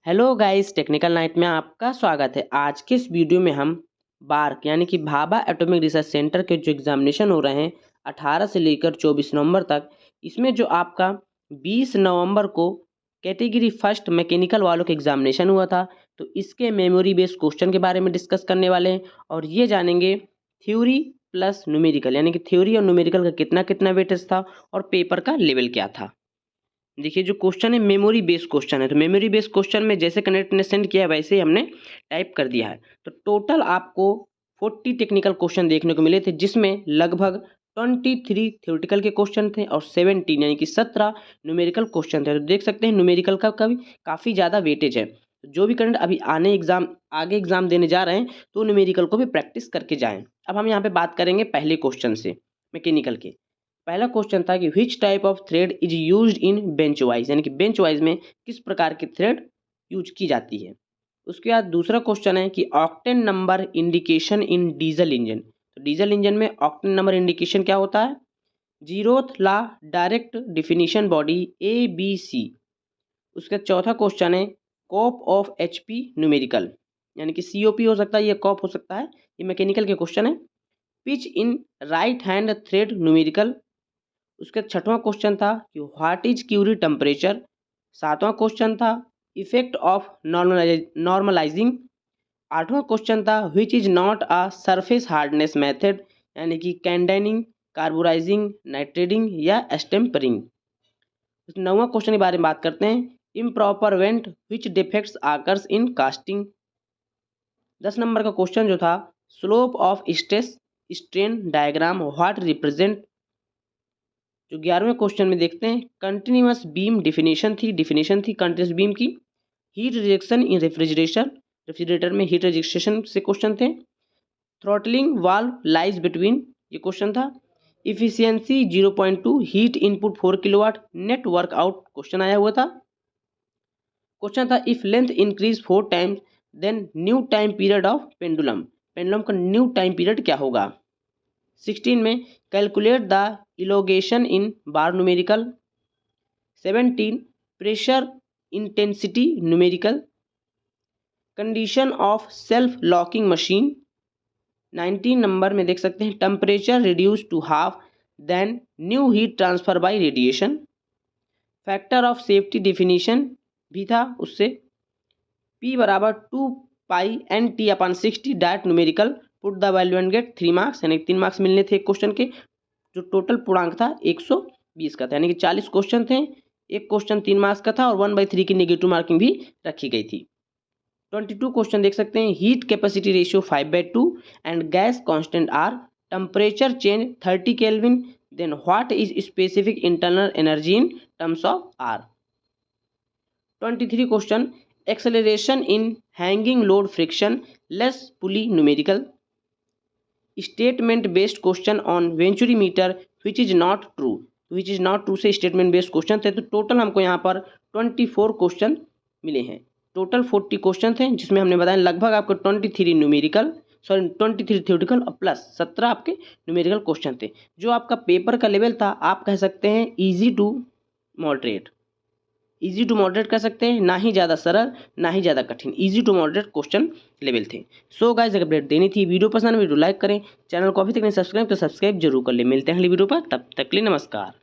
Hello guys, technical night में आपका स्वागत है। आज के इस वीडियो में हम बार्क यानी कि भाभा एटॉमिक रिसर्च सेंटर के जो एग्जामिनेशन हो रहे हैं 18 से लेकर 24 नवंबर तक, इसमें जो आपका 20 नवंबर को कैटेगरी फर्स्ट मैकेनिकल वालों के एग्जामिनेशन हुआ था, तो इसके मेमोरी बेस्ड क्वेश्चन के बारे में डिस्कस करने वाले हैं और ये जानेंगे थ्योरी प्लस न्यूमेरिकल यानी कि थ्योरी और न्यूमेरिकल का कितना कितना वेटेज था और पेपर का लेवल क्या था। देखिए, जो क्वेश्चन है मेमोरी बेस्ड क्वेश्चन है, तो मेमोरी बेस्ड क्वेश्चन में जैसे कैंडिडेट ने सेंड किया है वैसे ही हमने टाइप कर दिया है। तो टोटल आपको 40 टेक्निकल क्वेश्चन देखने को मिले थे, जिसमें लगभग 23 थ्योरेटिकल के क्वेश्चन थे और 17 यानी कि 17 न्यूमेरिकल क्वेश्चन थे। तो देख सकते हैं न्यूमेरिकल का भी काफ़ी ज़्यादा वेटेज है। जो भी कैंडिडेट अभी आगे एग्जाम देने जा रहे हैं तो न्यूमेरिकल को भी प्रैक्टिस करके जाएं। अब हम यहाँ पे बात करेंगे पहले क्वेश्चन से, मैकेनिकल के। पहला क्वेश्चन था कि which type of thread is used in bench wise, यानी कि बेंच वाइज में किस प्रकार की थ्रेड यूज की जाती है। उसके बाद दूसरा क्वेश्चन है कि octane number indication in diesel engine. तो डीजल इंजन में ऑक्टेन नंबर इंडिकेशन क्या होता है? जीरोथ ला डायरेक्ट डिफिनीशन बॉडी ABC। उसका चौथा क्वेश्चन है कॉप ऑफ HP न्यूमेरिकल, यानी कि COP हो सकता है, ये कॉप हो सकता है, ये मैकेनिकल के क्वेश्चन है। Pitch in right hand thread numerical. उसका छठवां क्वेश्चन था कि व्हाट इज क्यूरी टेम्परेचर। सातवां क्वेश्चन था इफेक्ट ऑफ नॉर्मलाइजिंग। आठवां क्वेश्चन था विच is not a surface hardness method, यानी कि कैंडेनिंग, कार्बोराइजिंग, नाइट्रेटिंग या एस्टेम्परिंग। नौवां क्वेश्चन के बारे में बात करते हैं इम्प्रॉपर वेंट विच डिफेक्ट्स आकर्स इन कास्टिंग। 10 नंबर का क्वेश्चन जो था slope of stress strain diagram what represent. जो 11वें क्वेश्चन में देखते हैं कंटिन्यूअस बीम डिफिनेशन थी कंटिन्यूअस बीम की। हीट रिजेक्शन इन रेफ्रिजरेटर में हीट रिजेक्शन से क्वेश्चन थे। थ्रॉटलिंग वाल्व लाइज बिटवीन, ये क्वेश्चन था। Efficiency 0.2, heat input 4 kilowatt, net workout question आया हुआ था। क्वेश्चन था if length increase 4 times then new time period of pendulum, pendulum का न्यू टाइम पीरियड क्या होगा। 16 में calculate the elongation in bar numerical. 17 pressure intensity numerical. Condition of self locking machine. 19 number में देख सकते हैं temperature reduce to half then new heat transfer by radiation. Factor of safety definition भी था उससे, P बराबर 2πNT/60 direct numerical put the value and get 3 marks, यानी 3 marks मिलने थे क्वेश्चन के। जो टोटल पूर्णांक था 120 का था, यानी कि 40 क्वेश्चन थे, एक क्वेश्चन 3 मार्क्स का था और 1/3 की नेगेटिव मार्किंग भी रखी गई थी। 22 क्वेश्चन देख सकते हैं heat capacity ratio 5/2 and gas constant R, temperature change 30 kelvin, then what is specific internal energy in terms of R। 23 question acceleration in hanging load frictionless pulley numerical. Statement based question on venturimeter which is not true से statement based question थे। तो total हमको यहाँ पर 24 question मिले हैं। Total 40 question थे, जिसमें हमने बताया लगभग आपको 23 थ्योरेटिकल और प्लस 17 आपके न्यूमेरिकल क्वेश्चन थे। जो आपका पेपर का लेवल था आप कह सकते हैं इजी टू मॉडरेट कह सकते हैं, ना ही ज़्यादा सरल ना ही ज़्यादा कठिन, easy to moderate question level थे। सो गाइस, अगर अपडेट देनी थी, वीडियो पसंद वीडियो लाइक करें, चैनल को अभी तक नहीं सब्सक्राइब तो सब्सक्राइब जरूर कर ले। मिलते हैं अगली वीडियो पर, तब तक के लिए नमस्कार।